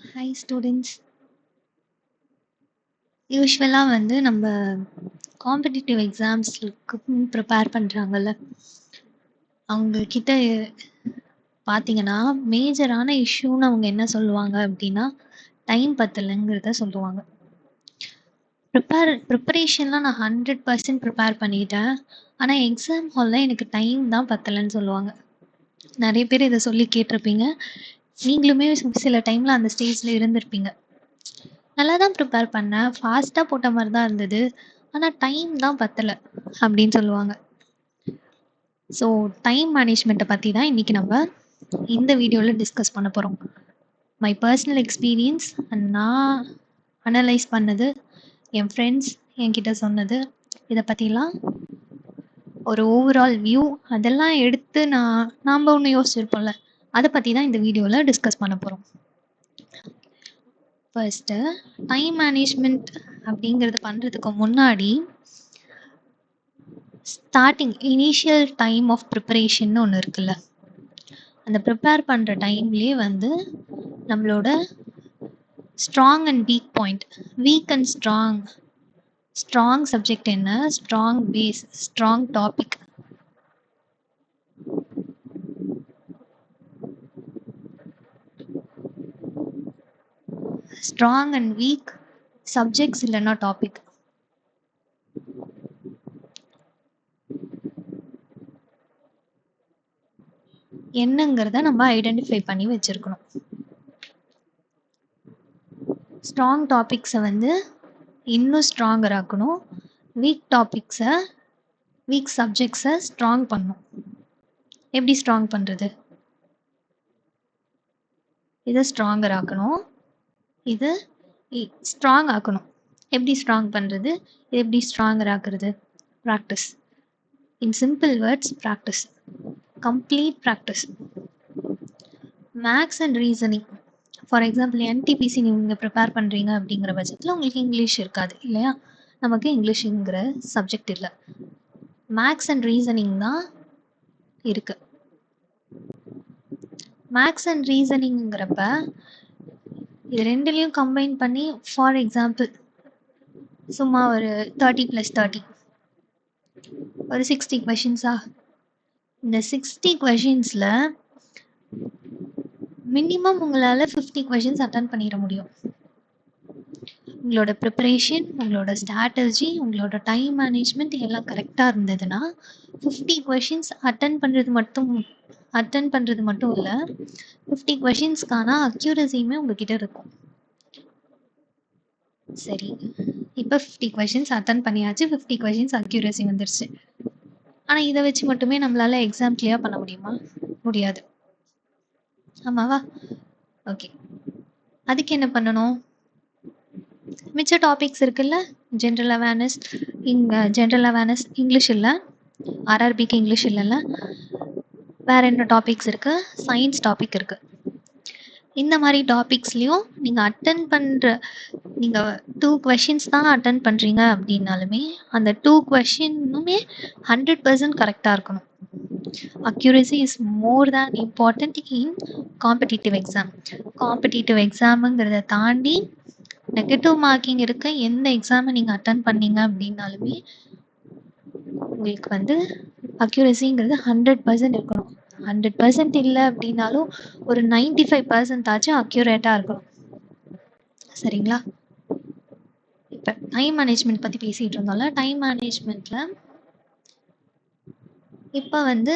Hi students. யூஸ்வலாக வந்து நம்ம காம்படிட்டிவ் எக்ஸாம்ஸ்க்கு ப்ரிப்பேர் பண்ணுறாங்கல்ல, அவங்கக்கிட்ட பார்த்தீங்கன்னா மேஜரான இஷ்யூன்னு அவங்க என்ன சொல்லுவாங்க அப்படின்னா, டைம் பத்தலைங்கிறத சொல்லுவாங்க. ப்ரிப்பரேஷன்லாம் நான் 100% ப்ரிப்பேர் பண்ணிட்டேன், ஆனால் எக்ஸாம் ஹாலில் எனக்கு டைம் தான் பத்தலைன்னு சொல்லுவாங்க. நிறைய பேர் இதை சொல்லி கேட்டிருப்பீங்க. நீங்களுமே சில டைமில் அந்த ஸ்டேஜில் இருந்திருப்பீங்க. நல்லா தான் ப்ரிப்பேர் பண்ணேன், ஃபாஸ்ட்டாக போட்ட மாதிரி தான் இருந்தது, ஆனால் டைம் தான் பத்தலை அப்படின்னு சொல்லுவாங்க. ஸோ டைம் மேனேஜ்மெண்ட்டை பற்றி தான் இன்றைக்கி நம்ம இந்த வீடியோவில் டிஸ்கஸ் பண்ண போகிறோம். மை பர்சனல் எக்ஸ்பீரியன்ஸ் அண்ட் நான் அனலைஸ் பண்ணது, என் ஃப்ரெண்ட்ஸ் என்கிட்ட சொன்னது, இதை பற்றிலாம் ஒரு ஓவரால் வியூ அதெல்லாம் எடுத்து நாம் ஒன்று யோசிச்சிருப்போம்ல, அதை பற்றி தான் இந்த வீடியோவில் டிஸ்கஸ் பண்ண போகிறோம். ஃபர்ஸ்ட்டு டைம் மேனேஜ்மெண்ட் அப்படிங்கிறது பண்ணுறதுக்கு முன்னாடி ஸ்டார்டிங் இனிஷியல் டைம் ஆஃப் ப்ரிப்பரேஷன்னு ஒன்று இருக்குல்ல, அந்த ப்ரிப்பேர் பண்ணுற டைம்லேயே வந்து நம்மளோட strong and weak point, weak and strong subject என்ன, strong base, strong topic, strong and weak subjects இல்லைன்னா டாபிக், என்னங்கிறத நம்ம ஐடென்டிஃபை பண்ணி வச்சுருக்கணும். ஸ்ட்ராங் டாபிக்ஸை வந்து இன்னும் ஸ்ட்ராங்கர் ஆக்கணும், வீக் சப்ஜெக்ட்ஸை ஸ்ட்ராங் பண்ணணும். எப்படி ஸ்ட்ராங் பண்ணுறது? இதை ஸ்ட்ராங்கர் ஆக்கணும், இது ஸ்ட்ராங் ஆக்கணும். எப்படி ஸ்ட்ராங் பண்ணுறது, இது எப்படி ஸ்ட்ராங்கர் ஆக்குறது? Practice. In simple words, practice, complete practice. Maths and reasoning, for example NTPC நீங்கள் ப்ரிப்பேர் பண்ணுறீங்க அப்படிங்கிற பட்சத்தில் உங்களுக்கு இங்கிலீஷ் இருக்காது இல்லையா, நமக்கு இங்கிலீஷுங்கிற சப்ஜெக்ட் இல்லை, மேக்ஸ் அண்ட் ரீசனிங் தான் இருக்குது. மேக்ஸ் அண்ட் ரீசனிங்கிறப்ப இது ரெண்டுலேயும் கம்பைன் பண்ணி, ஃபார் எக்ஸாம்பிள் சும்மா ஒரு 30 + 30 ஒரு 60 கொஷின்ஸா, இந்த 60 கொஷின்ஸில் மினிமம் உங்களால் 50 கொஷின்ஸ் அட்டன் பண்ணிட முடியும். உங்களோட ப்ரிப்பரேஷன், உங்களோட ஸ்ட்ராட்டஜி, உங்களோட டைம் மேனேஜ்மெண்ட் எல்லாம் கரெக்டாக இருந்ததுன்னா 50 கொஷின்ஸ் அட்டன் பண்ணுறது மட்டும் இல்லை, 50 கொஷின்ஸ்க்கான அக்யூரசியுமே உங்ககிட்ட இருக்கும். சரி, இப்போ 50 கொஷின்ஸ் அட்டன் பண்ணியாச்சு, 50 கொஷின்ஸ் அக்யூரசி வந்துருச்சு. ஆனால் இதை வச்சு மட்டுமே நம்மளால் எக்ஸாம் கிளியர் பண்ண முடியுமா? முடியாது, ஆமாவா? ஓகே, அதுக்கு என்ன பண்ணணும்? மிச்ச டாபிக்ஸ் இருக்குல்ல, ஜென்ரல் அவேர்னஸ், இங்கிலீஷ் இல்லை, ஆர்ஆர்பிக்கு இங்கிலீஷ் இல்லைல்ல, வேறு என்ன டாபிக்ஸ் இருக்குது? சயின்ஸ் டாபிக் இருக்குது. இந்த மாதிரி டாபிக்ஸ்லேயும் நீங்கள் 2 கொஷின்ஸ் தான் அட்டன் பண்ணுறீங்க அப்படின்னாலுமே அந்த 2 கொஷினுமே 100% கரெக்டாக இருக்கணும். Accuracy is more than important in competitive exam. Competitive எக்ஸாமுங்கிறத தாண்டி நெகட்டிவ் மார்க்கிங் இருக்க எந்த எக்ஸாமை நீங்கள் அட்டன் பண்ணீங்க அப்படின்னாலுமே உங்களுக்கு வந்து அக்யூரசிங்கிறது 100% இருக்கணும். 100% இல்லை அப்படின்னாலும் ஒரு 95% ஆச்சும் அக்யூரேட்டாக இருக்கணும். சரிங்களா? இப்போ டைம் மேனேஜ்மெண்ட் பற்றி பேசிகிட்டு இருந்தோம்ல, டைம் மேனேஜ்மெண்ட்டில் இப்போ வந்து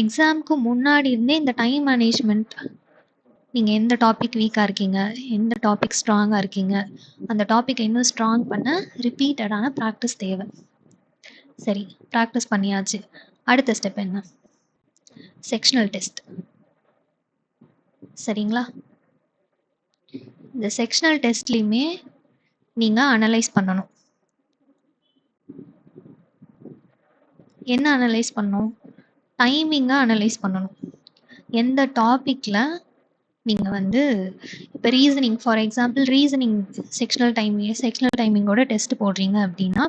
எக்ஸாமுக்கு முன்னாடி இருந்தே இந்த டைம் மேனேஜ்மெண்ட், நீங்கள் எந்த டாபிக் வீக்காக இருக்கீங்க, எந்த டாபிக் ஸ்ட்ராங்காக இருக்கீங்க, அந்த டாப்பிக்கை இன்னும் ஸ்ட்ராங் பண்ண ரிப்பீட்டடான ப்ராக்டிஸ் தேவை. சரி, ப்ராக்டிஸ் பண்ணியாச்சு. அடுத்த ஸ்டெப் என்ன? Sectional test. சரிங்களா? இந்த செக்ஷனல் டெஸ்ட்லேயுமே நீங்கள் அனலைஸ் பண்ணணும். என்ன அனலைஸ் பண்ணணும்? டைமிங்கை அனலைஸ் பண்ணணும். எந்த டாப்பிக்கில் நீங்கள் வந்து இப்போ reasoning, for example reasoning sectional டைமிங்கோட டெஸ்ட் போடுறீங்க அப்படின்னா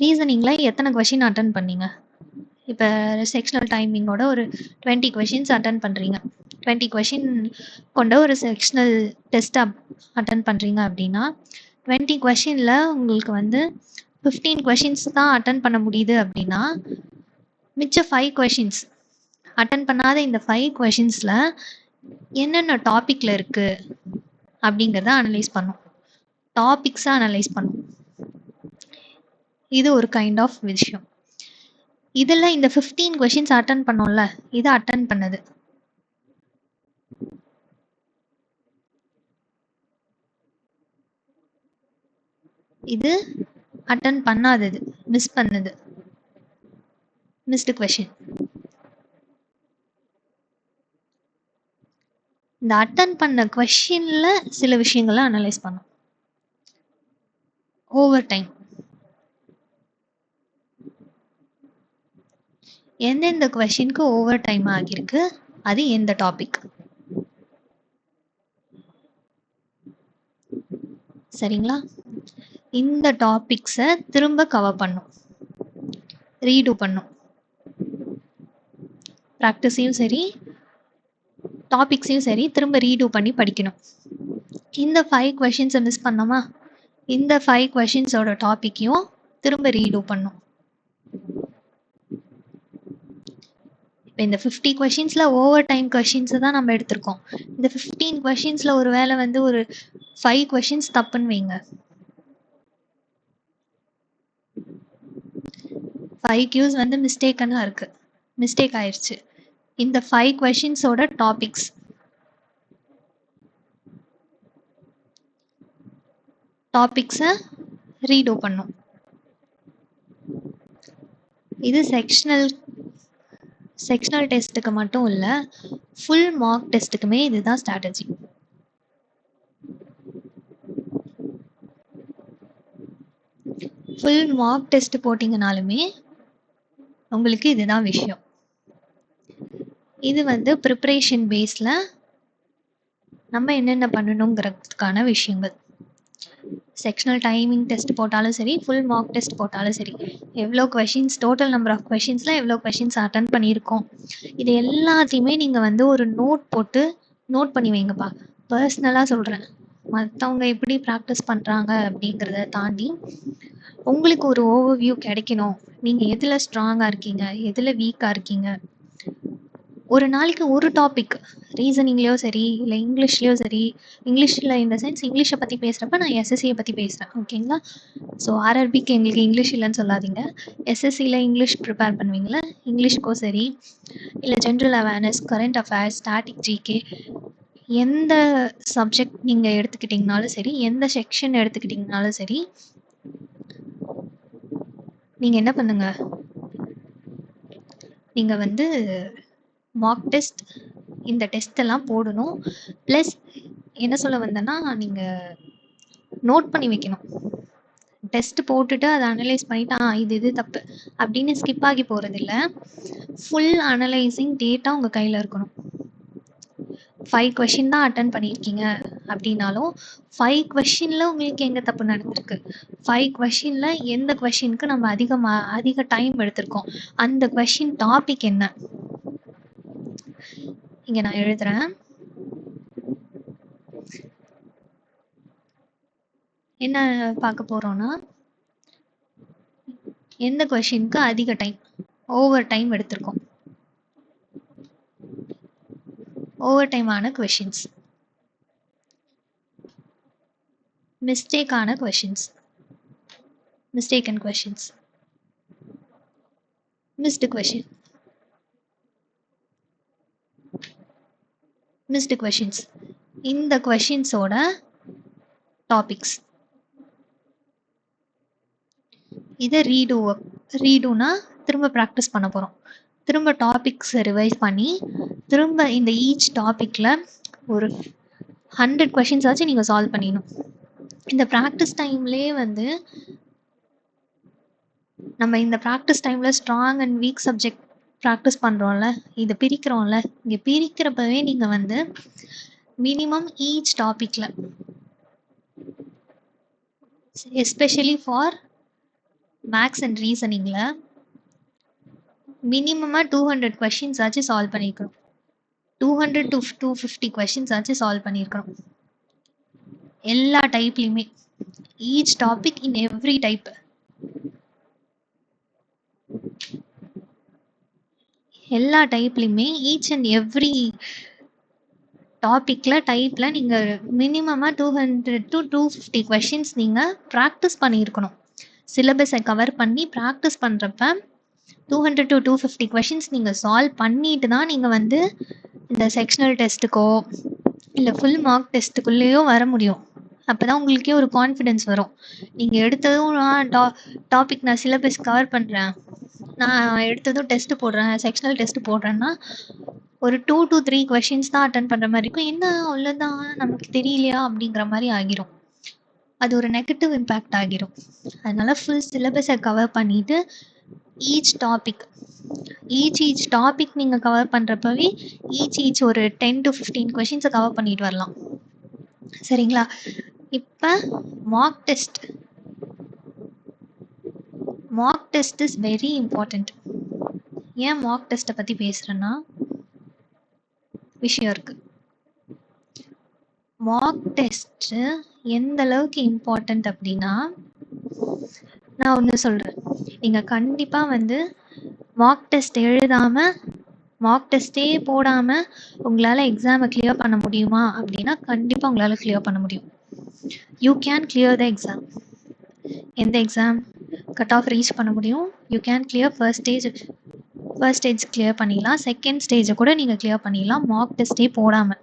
ரீசனிங்கில் எத்தனை கொஷின் அட்டன் பண்ணீங்க? இப்போ செக்ஷனல் டைமிங்கோட ஒரு 20 கொஷின்ஸ் அட்டன் பண்ணுறீங்க. 20 கொஷின் கொண்ட ஒரு செக்ஷனல் டெஸ்ட் அட்டன் பண்ணுறீங்க அப்படின்னா 20 கொஷினில் உங்களுக்கு வந்து 15 கொஷின்ஸ் தான் அட்டன் பண்ண முடியுது அப்படின்னா மிச்ச 5 கொஷின்ஸ் அட்டன் பண்ணாத இந்த 5 கொஷின்ஸில் என்னென்ன டாப்பிக்கில் இருக்குது அப்படிங்கிறத அனலைஸ் பண்ணும். டாபிக்ஸை அனலைஸ் பண்ணும். இது ஒரு கைண்ட் ஆஃப் விஷயம். இதில் இந்த 15 கொஷின்ஸ் அட்டன் பண்ணோம்ல, இது அட்டன் பண்ணது. இது அட்டன் பண்ணாதது, மிஸ் பண்ணது, மிஸ்டு கொஷின். இந்த அட்டன் பண்ண கொஷின்ல சில விஷயங்களை அனலைஸ் பண்ணும். ஓவர் டைம் எந்தெந்த கொஷினுக்கு ஓவர் டைம் ஆகியிருக்கு, அது எந்த டாபிக், சரிங்களா? இந்த டாபிக்ஸை திரும்ப கவர் பண்ணும், ரீடூ பண்ணும். ப்ராக்டிஸையும் சரி டாபிக்ஸையும் சரி திரும்ப ரீடூ பண்ணி படிக்கணும். இந்த 5 கொஷின்ஸை மிஸ் பண்ணோமா, இந்த 5 கொஷின்ஸோட டாப்பிக்கையும் திரும்ப ரீடூ பண்ணும். இப்போ இந்த 50 கொஷின்ஸில் ஓவர் டைம் கொஷின்ஸை தான் நம்ம எடுத்திருக்கோம். இந்த 15 கொஷின்ஸில் ஒரு வேளை வந்து ஒரு 5 கொஷின்ஸ் தப்புன்னு வைங்க, 5 கியூஸ் வந்து மிஸ்டேக்கனாக இருக்கு, மிஸ்டேக் ஆயிடுச்சு. இந்த 5 கொஷின்ஸோட டாபிக்ஸை ரீடூ பண்ணும். இது செக்ஷனல் டெஸ்ட்டுக்கு மட்டும் இல்லை, ஃபுல் மார்க் டெஸ்ட்டுக்குமே இதுதான் ஸ்ட்ராட்டஜி. ஃபுல் மார்க் டெஸ்ட் போட்டிங்கனாலுமே உங்களுக்கு இதுதான் விஷயம். இது வந்து ப்ரிப்பரேஷன் பேஸில் நம்ம என்னென்ன பண்ணணுங்கிறதுக்கான விஷயங்கள். செக்ஷனல் டைமிங் டெஸ்ட் போட்டாலும் சரி, ஃபுல் மார்க் டெஸ்ட் போட்டாலும் சரி, எவ்வளோ கொஷின்ஸ், டோட்டல் நம்பர் ஆஃப் கொஷின்ஸில் எவ்வளோ கொஷின்ஸ் அட்டன் பண்ணியிருக்கோம், இது எல்லாத்தையுமே நீங்கள் வந்து ஒரு நோட் பண்ணி வைங்கப்பா. பர்சனலாக சொல்கிறேன், மற்றவங்க எப்படி ப்ராக்டிஸ் பண்ணுறாங்க அப்படிங்கிறத தாண்டி உங்களுக்கு ஒரு ஓவர்வியூ கிடைக்கணும். நீங்கள் எதில் ஸ்ட்ராங்காக இருக்கீங்க, எதில் வீக்காக இருக்கீங்க. ஒரு நாளைக்கு ஒரு டாபிக், ரீசனிங்லேயோ சரி இல்லை இங்கிலீஷ்லேயோ சரி, இங்கிலீஷில் இந்த சென்ஸ் இங்கிலீஷை பற்றி பேசுகிறப்ப நான் எஸ்எஸ்சியை பற்றி பேசுகிறேன், ஓகேங்களா? ஸோ ஆர்ஆர்பிக்கு எங்களுக்கு இங்கிலீஷ் இல்லைன்னு சொல்லாதீங்க. எஸ்எஸ்சியில் இங்கிலீஷ் ப்ரிப்பேர் பண்ணுவீங்களா, இங்கிலீஷ்க்கோ சரி இல்லை general awareness, current affairs, static GK, எந்த சப்ஜெக்ட் நீங்கள் எடுத்துக்கிட்டிங்கனாலும் சரி, எந்த செக்ஷன் எடுத்துக்கிட்டிங்கனாலும் சரி, நீங்கள் என்ன பண்ணுங்க, நீங்கள் வந்து மார்க் டெஸ்ட் இந்த டெஸ்ட் எல்லாம் போடணும். ப்ளஸ் என்ன சொல்ல வந்தேன்னா, நீங்கள் நோட் பண்ணி வைக்கணும். டெஸ்ட் போட்டுட்டு அதை அனலைஸ் பண்ணிட்டு இது தப்பு அப்படின்னு ஸ்கிப் ஆகி போகிறதில்ல. ஃபுல் அனலைசிங் டேட்டா உங்கள் கையில் இருக்கணும். 5 கொஷின் தான் அட்டன் பண்ணியிருக்கீங்க அப்படின்னாலும் 5 கொஷினில் உங்களுக்கு எங்கே தப்பு நடந்திருக்கு, 5 கொஷினில் எந்த கொஷினுக்கு நம்ம அதிக டைம் எடுத்திருக்கோம், அந்த கொஷின் டாபிக் என்ன. இங்கே நான் எழுதுறேன். என்ன பார்க்க போகிறோன்னா, எந்த கொஷினுக்கு அதிக டைம், ஓவர் டைம் எடுத்திருக்கோம், ஓவர் டைமான கொஷின்ஸ், மிஸ்டேக்கான questions, mistaken questions, missed question, missed questions, இந்த கொஷின்ஸோட டாபிக்ஸ். இதை ரீடூனா திரும்ப ப்ராக்டிஸ் பண்ண போகிறோம். திரும்ப டாபிக்ஸ் ரிவைஸ் பண்ணி திரும்ப இந்த ஈச் டாப்பிக்கில் ஒரு 100 கொஷின்ஸ் ஆச்சு நீங்கள் சால்வ் பண்ணிடணும். இந்த ப்ராக்டிஸ் டைம்லேயே வந்து நம்ம இந்த ப்ராக்டிஸ் டைமில் strong and weak subject practice பண்ணுறோம்ல, இதை பிரிக்கிறோம்ல, இங்கே பிரிக்கிறப்பவே நீங்கள் வந்து மினிமம் ஈச் டாப்பிக்கில், எஸ்பெஷலி ஃபார் மேக்ஸ் அண்ட் ரீசனிங்கில் மினிமமாக 200 கொஷின்ஸ் ஆச்சு சால்வ் பண்ணிக்கணும். 200 to 250 கொஸ்டின்ஸ் ஆச்சு சால்வ் பண்ணியிருக்கணும். எல்லா டைப்லையுமே, each topic in every type. எல்லா டைப்லையுமே ஈச் அண்ட் எவ்ரி டைப்ல நீங்க மினிமமா 200 to 250 கொஸ்டின்ஸ் நீங்க ப்ராக்டிஸ் பண்ணியிருக்கணும். சிலபஸை கவர் பண்ணி ப்ராக்டிஸ் பண்றப்ப 200 to 250 கொஸ்டின்ஸ் நீங்க சால்வ் பண்ணிட்டு தான் நீங்க வந்து இந்த செக்ஷனல் டெஸ்ட்டுக்கோ இல்ல ஃபுல் மார்க் டெஸ்ட்டுக்குள்ளேயோ வர முடியும். அப்பதான் உங்களுக்கே ஒரு கான்ஃபிடன்ஸ் வரும். நீங்க எடுத்ததும் டாபிக் நான் சிலபஸ் கவர் பண்றேன், நான் எடுத்ததும் டெஸ்ட் போடுறேன், செக்ஷனல் டெஸ்ட் போடுறேன்னா ஒரு 2 to 3 கொஸ்டின்ஸ் தான் அட்டன் பண்ற மாதிரி இருக்கும். என்ன அவ்வளோதான், நமக்கு தெரியலையா அப்படிங்கிற மாதிரி ஆகிரும். அது ஒரு நெகட்டிவ் இம்பேக்ட் ஆகிரும். அதனால ஃபுல் சிலபஸை கவர் பண்ணிட்டு ஈச் டாபிக் நீங்க கவர் பண்றப்பவே ஈச் ஒரு 10 to 15 கொஸ்டின்ஸை கவர் பண்ணிட்டு வரலாம். சரிங்களா? இப்ப mark test is very important. ஏன் மார்க் டெஸ்ட்டை பத்தி பேசுறேன்னா விஷயம் இருக்கு. மார்க் டெஸ்ட் எந்த அளவுக்கு இம்பார்ட்டன்ட் அப்படின்னா, நான் ஒன்று சொல்றேன். நீங்க கண்டிப்பா வந்து மார்க் டெஸ்ட் எழுதாம, மார்க் டெஸ்டே போடாம உங்களால எக்ஸாமை கிளியர் பண்ண முடியுமா அப்படின்னா கண்டிப்பா உங்களால கிளியர் பண்ண முடியும். You can clear the exam. எந்த எக்ஸாம்? கட் ஆஃப் ரீச் பண்ண முடியும். You can clear first stage clear பண்ணிடலாம், செகண்ட் ஸ்டேஜை கூட நீங்கள் கிளியர் பண்ணிடலாம் மார்க் டெஸ்ட்டே போடாமல்.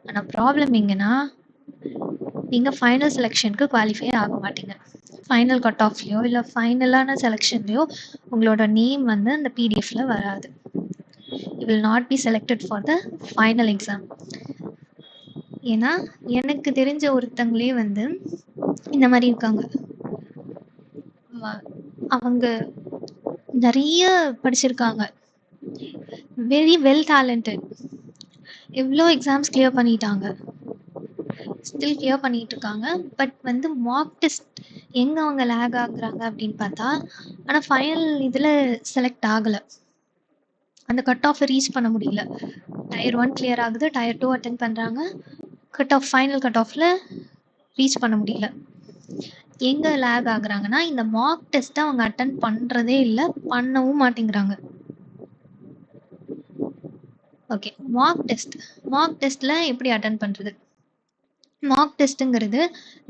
ஆனால் ப்ராப்ளம் எங்கன்னா, நீங்கள் ஃபைனல் செலெக்ஷனுக்கு குவாலிஃபை ஆக மாட்டீங்க. ஃபைனல் கட் ஆஃப்லையோ இல்லை ஃபைனலான செலெக்ஷன்லையோ உங்களோட நேம் வந்து அந்த பிடிஎஃப்ல வராது. You will not be selected for the final exam. ஏன்னா எனக்கு தெரிஞ்ச ஒருத்தங்களே வந்து இந்த மாதிரி இருக்காங்க. அவங்க நிறைய படிச்சிருக்காங்க, வெரி வெல் டேலண்டட், எவ்வளோ எக்ஸாம்ஸ் கிளியர் பண்ணிட்டாங்க, ஸ்டில் கிளியர் பண்ணிட்டு இருக்காங்க. பட் வந்து மார்க் டெஸ்ட் எங்கே அவங்க லேக் ஆகுறாங்க அப்படின்னு பார்த்தா, ஆனால் ஃபைனல் இதில் செலக்ட் ஆகலை, அந்த கட் ஆஃப் ரீச் பண்ண முடியல. டயர் 1 கிளியர் ஆகுது, டயர் 2 அட்டென்ட் பண்ணுறாங்க, ஃபைனல் கட் ஆஃபில் ரீச் பண்ண முடியல. எங்கே லேக் ஆகுறாங்கன்னா, இந்த மார்க் டெஸ்ட்டை அவங்க அட்டன் பண்ணுறதே இல்லை, பண்ணவும் மாட்டேங்கிறாங்க. ஓகே, மார்க் டெஸ்ட்டில் எப்படி அட்டன் பண்ணுறது? மார்க் டெஸ்ட்டுங்கிறது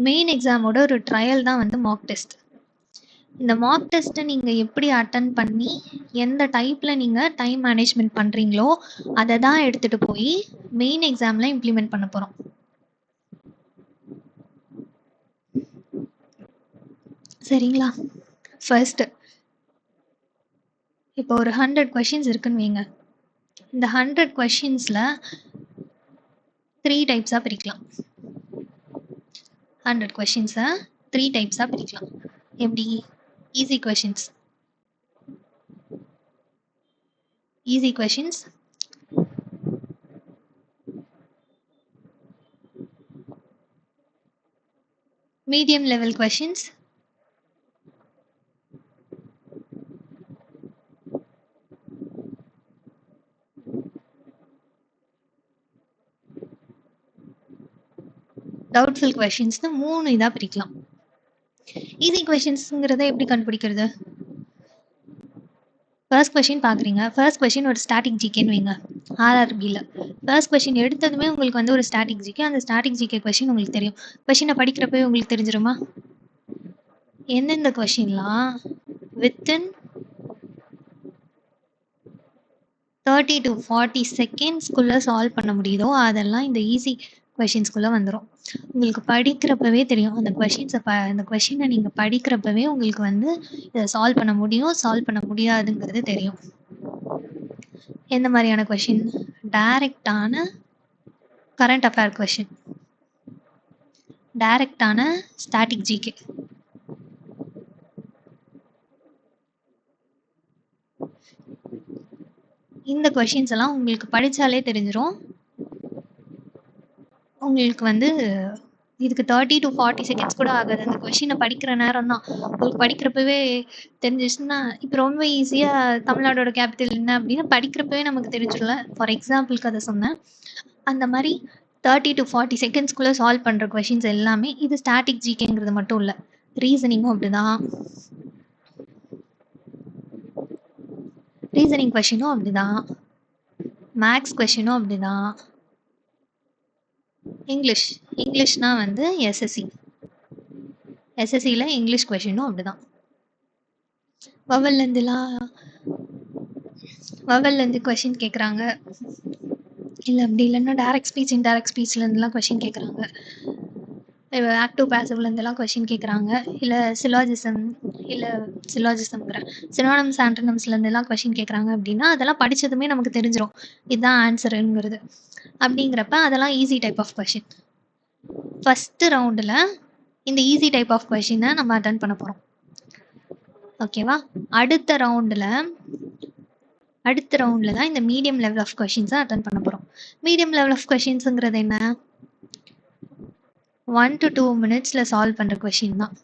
மெயின் எக்ஸாமோட ஒரு ட்ரையல் தான் வந்து மார்க் டெஸ்ட். இந்த மார்க் டெஸ்ட்டை நீங்கள் எப்படி அட்டன் பண்ணி எந்த டைப்பில் நீங்கள் டைம் மேனேஜ்மெண்ட் பண்ணுறீங்களோ அதை தான் எடுத்துகிட்டு போய் மெயின் எக்ஸாமில் இம்ப்ளிமெண்ட் பண்ண போகிறோம். சரிங்களா? ஃபர்ஸ்ட், இப்போ ஒரு 100 கொஷின்ஸ் இருக்குன்னு வைங்க. இந்த 100 கொஷின்ஸில் 3 டைப்ஸாக பிரிக்கலாம். 100 கொஷின்ஸை 3 டைப்ஸாக பிரிக்கலாம். எப்படி? Easy questions, medium level questions, doubtful கொஷின்ஸ்னு 3 இதாக பிரிக்கலாம். ஈஸி கொஷின்ஸுங்கிறத எப்படி கண்டுபிடிக்கிறது? ஃபர்ஸ்ட் கொஷின் பார்க்குறீங்க, ஃபர்ஸ்ட் கொஷின் ஒரு ஸ்டாட்டிக் ஜிகேன்னு வைங்க. ஆர்ஆர்பியில் ஃபர்ஸ்ட் கொஷின் எடுத்ததுமே உங்களுக்கு வந்து ஒரு ஸ்டாட்டிக் ஜிகே, அந்த ஸ்டாட்டிக் ஜிகே கொஷின் உங்களுக்கு தெரியும். கொஷினை படிக்கிறப்பவே உங்களுக்கு தெரிஞ்சிருமா எந்தெந்த கொஷின்லாம் வித்தின் 30 to 40 செகண்ட்ஸ்குள்ளே சால்வ் பண்ண முடியுதோ அதெல்லாம் இந்த ஈஸி கொஷின்ஸ்குள்ளே வந்துடும். உங்களுக்கு படிக்கிறப்பவே தெரியும், அந்த கொஷினை நீங்கள் படிக்கிறப்பவே உங்களுக்கு வந்து இதை சால்வ் பண்ண முடியும், சால்வ் பண்ண முடியாதுங்கிறது தெரியும். எந்த மாதிரியான கொஷின்? டைரக்டான கரண்ட் அஃபேர் கொஷின், டைரக்டான ஸ்டாட்டிக் ஜிகே. இந்த கொஷின்ஸ் எல்லாம் உங்களுக்கு படித்தாலே தெரிஞ்சிடும். உங்களுக்கு வந்து இதுக்கு 30 to 40 செகண்ட்ஸ் கூட ஆகாது. அந்த கொஸ்டினை படிக்கிற நேரம் தான். உங்களுக்கு படிக்கிறப்பவே தெரிஞ்சிச்சுன்னா, இப்போ ரொம்ப ஈஸியாக தமிழ்நாடோட கேபிட்டல் என்ன அப்படின்னு படிக்கிறப்பவே நமக்கு தெரிஞ்சிடல. ஃபார் எக்ஸாம்பிளுக்கு அதை சொன்னேன். அந்த மாதிரி 30 to 40 செகண்ட்ஸ்குள்ளே சால்வ் பண்ணுற கொஷின்ஸ் எல்லாமே இது ஸ்டாட்டிக் ஜிகேங்கிறது மட்டும் இல்லை, ரீசனிங்கும் அப்படிதான், ரீசனிங் கொஷினும் அப்படிதான், மேக்ஸ் கொஷினும் அப்படிதான், இங்கிலீஷ்னா வந்து எஸ்எஸ்சியில் இங்கிலீஷ் கொஷினும் அப்படிதான். வவல்லேருந்து கொஷின் கேட்குறாங்க, இல்லை அப்படி இல்லைன்னா டைரக்ட் ஸ்பீச் இன்டைரக்ட் ஸ்பீச்லேருந்துலாம் கொஷின் கேட்குறாங்க, ஆக்டிவ் பேசிவ்லேருந்துலாம் கொஷின் கேட்குறாங்க, இல்லை சிலாஜிசம்ங்கிற சினானிம்ஸ் ஆண்டனிம்ஸ்லேருந்துலாம் கொஷின் கேட்குறாங்க அப்படின்னா அதெல்லாம் படித்ததுமே நமக்கு தெரிஞ்சிடும் இதுதான் ஆன்சருங்கிறது. அப்படிங்கிறப்ப அதெல்லாம் easy type of question. First ரவுண்டில் இந்த ஈஸி டைப் ஆஃப் கொஷினை நம்ம அட்டன் பண்ண போகிறோம். ஓகேவா? அடுத்த ரவுண்டில் தான் இந்த மீடியம் லெவல் ஆஃப் கொஷின்ஸை அட்டன் பண்ண போகிறோம். மீடியம் லெவல் ஆஃப் கொஷின்ஸுங்கிறது என்ன? 1 to 2 மினிட்ஸில் சால்வ் பண்ணுற கொஷின் தான்.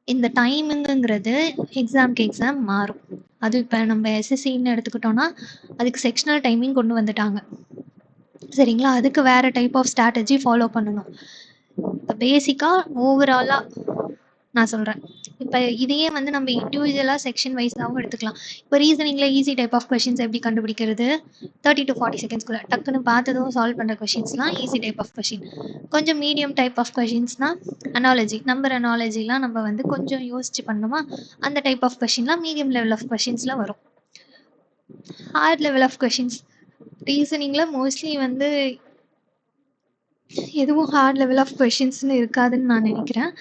இந்த டைமிங்குங்கிறது எக்ஸாம்க்கு எக்ஸாம் மாறும். அது இப்போ நம்ம எஸ்எஸ்சின்னு எடுத்துக்கிட்டோன்னா அதுக்கு செக்ஷனல் டைமிங் கொண்டு வந்துட்டாங்க, சரிங்களா? அதுக்கு வேறு டைப் ஆஃப் ஸ்ட்ராட்டஜி ஃபாலோ பண்ணணும். இப்போ பேசிக்காக ஓவராலாக நான் சொல்கிறேன். இப்போ இதையே வந்து நம்ம இண்டிவிஜுவலாக செக்ஷன் வைஸாகவும் எடுத்துக்கலாம். இப்போ ரீசனிங்கில் ஈஸி டைப் ஆஃப் கொஷின்ஸ் எப்படி கண்டுபிடிக்கிறது? 30 to 40 செகண்ட்ஸ்குள்ளே டக்குன்னு பார்த்ததும் சால்வ் பண்ணுற கொஷின்ஸ்லாம் ஈஸி டைப் ஆஃப் கொஷின். கொஞ்சம் மீடியம் டைப் ஆஃப் கொஷின்ஸ்னால் அனாலஜி, நம்பர் அனாலஜிலாம் நம்ம வந்து கொஞ்சம் யோசிச்சு பண்ணணுமா, அந்த டைப் ஆஃப் கொஷின்லாம் மீடியம் லெவல் ஆஃப் கொஷின்ஸில் வரும். ஹார்ட் லெவல் ஆஃப் கொஷின்ஸ் ரீசனிங்கில் மோஸ்ட்லி வந்து எதுவும் ஹார்ட் லெவல் ஆஃப் கொஷின்ஸ்னு இருக்காதுன்னு நான் நினைக்கிறேன்.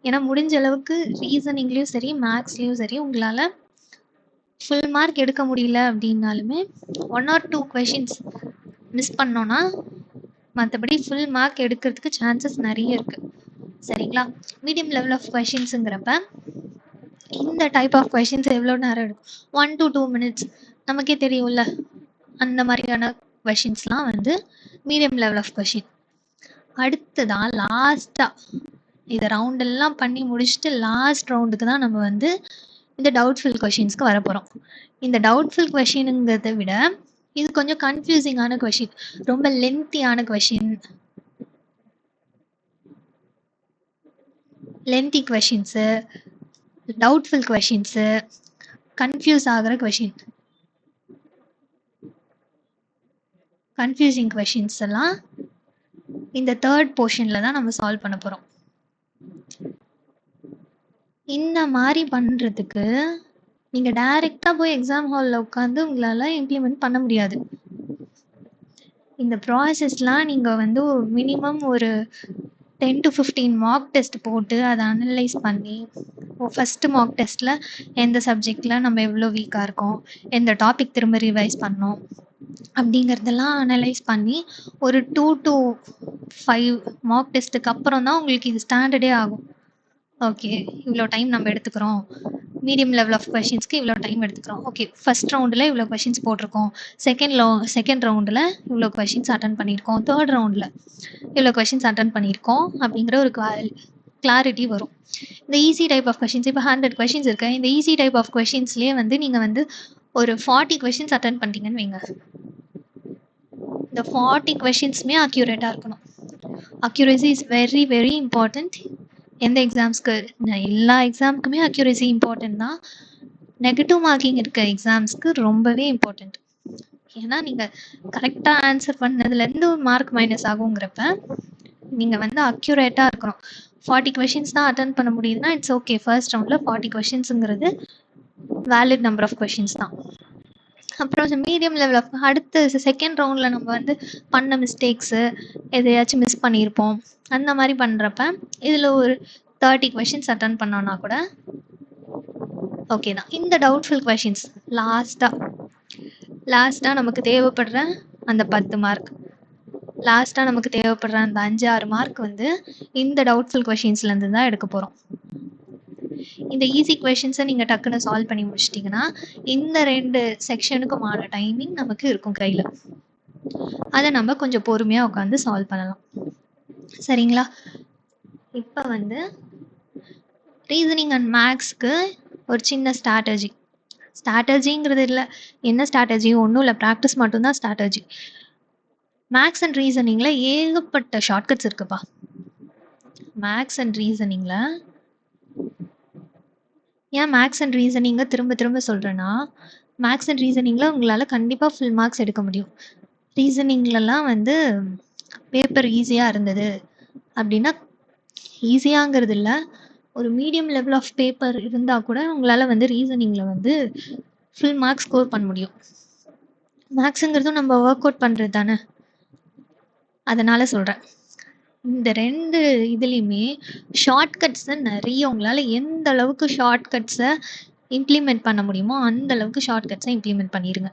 ஏன்னா முடிஞ்ச அளவுக்கு ரீசனிங்லேயும் சரி மேக்ஸ்லேயும் சரி உங்களால் ஃபுல் மார்க் எடுக்க முடியல அப்படின்னாலுமே 1 or 2 கொஷின்ஸ் மிஸ் பண்ணோன்னா மற்றபடி ஃபுல் மார்க் எடுக்கிறதுக்கு சான்சஸ் நிறைய இருக்குது, சரிங்களா? மீடியம் லெவல் ஆஃப் கொஷின்ஸுங்கிறப்ப இந்த டைப் ஆஃப் கொஷின்ஸ் எவ்வளோ நேரம் எடுக்கும்? 1 to 2 மினிட்ஸ். நமக்கே தெரியும்ல, அந்த மாதிரியான கொஷின்ஸ்லாம் வந்து மீடியம் லெவல் ஆஃப் கொஷின். அடுத்ததான் லாஸ்ட்டாக இதை ரவுண்டெல்லாம் பண்ணி முடிச்சுட்டு லாஸ்ட் ரவுண்டுக்கு தான் நம்ம வந்து இந்த டவுட்ஃபுல் கொஷின்ஸ்க்கு வர போகிறோம். இந்த டவுட்ஃபுல் கொஷினுங்கிறத விட இது கொஞ்சம் கன்ஃபியூசிங்கான கொஷின், ரொம்ப லென்த்தியான question, lengthy questions, doubtful questions, confuse ஆகிற கொஷின், கன்ஃபியூசிங் கொஷின்ஸ் எல்லாம் இந்த தேர்ட் போர்ஷனில் தான் நம்ம சால்வ் பண்ண போகிறோம். இந்த மாதிரி பண்ணுறதுக்கு நீங்கள் டைரெக்டாக போய் எக்ஸாம் ஹாலில் உட்காந்து உங்களால் இம்ப்ளிமெண்ட் பண்ண முடியாது. இந்த ப்ராசஸ்லாம் நீங்கள் வந்து மினிமம் ஒரு 10 to 15 மார்க் டெஸ்ட் போட்டு அதை அனலைஸ் பண்ணி, ஃபஸ்ட்டு மார்க் டெஸ்ட்டில் எந்த சப்ஜெக்டில் நம்ம எவ்வளோ வீக்காக இருக்கோம், எந்த டாபிக் திரும்ப ரிவைஸ் பண்ணோம் அப்படிங்கிறதெல்லாம் அனலைஸ் பண்ணி ஒரு 2 to 5 மார்க் டெஸ்ட்டுக்கு அப்புறம் தான் உங்களுக்கு இது ஸ்டாண்டர்டே ஆகும். ஓகே, இவ்வளோ டைம் நம்ம எடுத்துக்கிறோம், மீடியம் லெவல் ஆஃப் கொஷின்ஸ்க்கு இவ்வளோ டைம் எடுத்துக்கிறோம். ஓகே, ஃபஸ்ட் ரவுண்டில் இவ்வளோ கொஷின்ஸ் போட்டிருக்கோம், செகண்ட் ரவுண்டில் இவ்வளோ கொஷின்ஸ் அட்டன் பண்ணியிருக்கோம், தேர்ட் ரவுண்டில் இவ்வளோ கொஷின்ஸ் அட்டன் பண்ணியிருக்கோம் அப்படிங்கிற ஒரு கிளாரிட்டி வரும். இந்த ஈஸி டைப் ஆஃப் கொஷின்ஸ் இப்போ 100 கொஷின்ஸ் இருக்கு. இந்த ஈஸி டைப் ஆஃப் கொஷின்ஸ்லேயே வந்து நீங்கள் வந்து ஒரு 40 கொஷின்ஸ் அட்டன் பண்ணிட்டீங்கன்னு வைங்க. இந்த 40 கொஷின்ஸுமே அக்யூரேட்டாக இருக்கணும். Accuracy is very very important. எந்த எக்ஸாம்ஸ்க்கு, எல்லா எக்ஸாமுக்குமே அக்யூரேசி இம்பார்ட்டன்ட் தான். நெகட்டிவ் மார்க்கிங் இருக்க எக்ஸாம்ஸ்க்கு ரொம்பவே இம்பார்ட்டண்ட். ஏன்னா நீங்கள் கரெக்டாக ஆன்சர் பண்ணதுலேருந்து ஒரு மார்க் மைனஸ் ஆகுங்கிறப்ப நீங்கள் வந்து அக்யூரேட்டாக இருக்கணும். 40 கொஷின்ஸ் தான் அட்டன் பண்ண முடியுதுன்னா இட்ஸ் ஓகே. ஃபர்ஸ்ட் ரவுண்டில் 40 கொஷின்ஸுங்கிறது வேலிட் நம்பர் ஆஃப் கொஷின்ஸ் தான். அப்புறம் மீடியம் லெவல் ஆஃப் அடுத்த செகண்ட் ரவுண்டில் நம்ம வந்து பண்ண மிஸ்டேக்ஸு எதையாச்சும் மிஸ் பண்ணியிருப்போம். அந்த மாதிரி பண்ணுறப்ப இதில் ஒரு 30 கொஷின்ஸ் அட்டன் பண்ணோன்னா கூட ஓகே தான். இந்த டவுட்ஃபுல் கொஷின்ஸ் லாஸ்ட்டாக நமக்கு தேவைப்படுற அந்த 10 மார்க், லாஸ்ட்டாக நமக்கு தேவைப்படுற அந்த 5-6 மார்க் வந்து இந்த டவுட்ஃபுல் கொஷின்ஸ்லேருந்து தான் எடுக்க போகிறோம். இந்த ஈஸி கொஷின்ஸை நீங்கள் டக்குன்னு சால்வ் பண்ணி முடிச்சிட்டிங்கன்னா இந்த 2 செக்ஷனுக்குமான டைமிங் நமக்கு இருக்கும் கையில். அதை நம்ம கொஞ்சம் பொறுமையாக உட்காந்து சால்வ் பண்ணலாம். சரிங்களா? இப்ப வந்து ரீசனிங் அண்ட் மேத்ஸ்க்கு ஒரு சின்ன ஸ்ட்ராட்டஜி. ஸ்ட்ராட்டஜிங்கிறது இல்ல. என்ன ஸ்ட்ராட்டஜி? ஒண்ணும் இல்ல. பிராக்டிஸ் மட்டும் தான் ஸ்ட்ராட்டஜி. மேத்ஸ் அண்ட் ரீசனிங்ல ஏகப்பட்ட ஷார்ட்கட்ஸ் இருக்குப்பா. மேத்ஸ் அண்ட் ரீசனிங்ல ஏன் மேத்ஸ் அண்ட் ரீசனிங்க திரும்ப திரும்ப சொல்றேன்னா, மேத்ஸ் அண்ட் ரீசனிங்ல உங்களால கண்டிப்பா ஃபுல் மார்க்ஸ் எடுக்க முடியும். ரீசனிங்லலாம் வந்து பேப்பர் ஈஸியா இருந்தது அப்படின்னா, ஈஸியாங்கிறது இல்ல. ஒரு மீடியம் லெவல் ஆஃப் பேப்பர் இருந்தா கூட உங்களால வந்து ரீசனிங்ல வந்து ஃபுல் மார்க்ஸ் ஸ்கோர் பண்ண முடியும். மேத்ஸ்ங்கிறதும் நம்ம ஒர்க் அவுட் பண்றது தானே. அதனால சொல்றேன். இந்த 2 இதுலயுமே ஷார்ட்கட்ஸ நெறைய உங்களால எந்த அளவுக்கு ஷார்ட்கட்ஸ இம்ப்ளிமெண்ட் பண்ண முடியுமோ, அந்த அளவுக்கு ஷார்ட்கட்ஸ இம்ப்ளிமெண்ட் பண்ணிருங்க.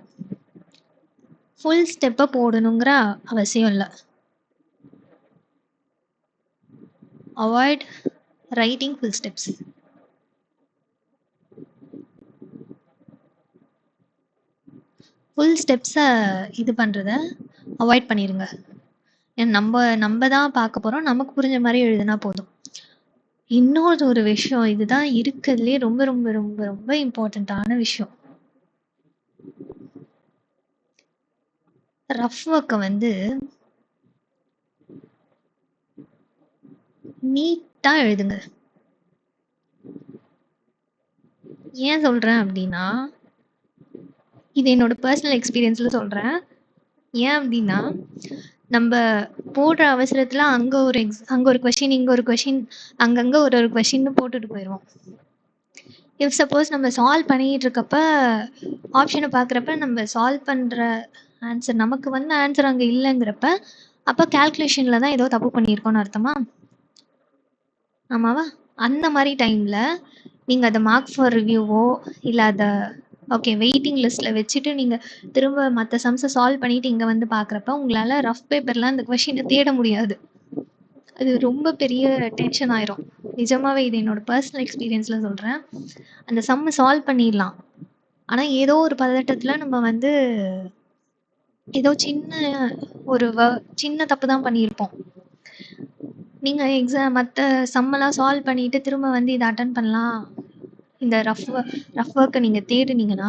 ஃபுல் ஸ்டெப்ப போடணுங்கிற அவசியம் இல்ல. Avoid writing full steps. Full steps இது பண்றத அவாய்ட் பண்ணிருங்க. ஏன்னா நம்ப தான் பார்க்க போறோம். நமக்கு புரிஞ்ச மாரி எழுதுனா போதும். இன்னொரு ஒரு விஷயம் இதுதான் இருக்கறதுலயே ரொம்ப ரொம்ப ரொம்ப ரொம்ப இம்பார்ட்டன்ட்டான விஷயம். ரஃப் ஒர்க்க வந்து நீட்டா எழுதுங்க. ஏன் சொல்றேன் அப்டின்னா, இது என்னோட பெர்சனல் எக்ஸ்பீரியன்ஸ்ல சொல்றேன். ஏன் அப்டின்னா, நம்ப போடுற அவசரத்துல அங்க ஒரு கொஸ்டின், இங்க ஒரு கொஸ்டின், அங்கங்க ஒரு ஒரு கொஸ்டின்னு போட்டுட்டு போயிருவோம். இஃப் சப்போஸ் நம்ம சால்வ் பண்ணிட்டு இருக்கப்ப, ஆப்ஷன பார்க்குறப்ப நம்ம சால்வ் பண்ற ஆன்சர் நமக்கு வந்த ஆன்சர் அங்க இல்லங்கிறப்ப, அப்ப கால்குலேஷன்ல தான் ஏதோ தப்பு பண்ணியிருக்கோம்னு அர்த்தமா? ஆமாவா? அந்த மாரி டைம்ல நீங்க அத மார்க் ஃபார் ரிவ்யூவோ இல்ல அத ஓகே வெயிட்டிங் லிஸ்ட்ல வச்சுட்டு நீங்க திரும்ப மத்த சம்ஸ சால்வ் பண்ணிட்டு இங்க வந்து பார்க்குறப்ப, உங்களால ரஃப் பேப்பர்ல அந்த கொஸ்டின தேட முடியாது. அது ரொம்ப பெரிய டென்ஷன் ஆயிரும். நிஜமாவே இது என்னோட பெர்சனல் எக்ஸ்பீரியன்ஸ்ல சொல்றேன். அந்த சம்ம சால்வ் பண்ணிடலாம். ஆனா ஏதோ ஒரு பதட்டத்துல நம்ம வந்து ஏதோ ஒரு சின்ன தப்பு தான் பண்ணியிருப்போம். நீங்க மத்த சம்மெல்லாம் சால்வ் பண்ணிட்டு திரும்ப வந்து இத அட்டெண்ட் பண்ணலாம். இந்த ரஃப் ஒர்க்க நீங்க தேடுனீங்கன்னா,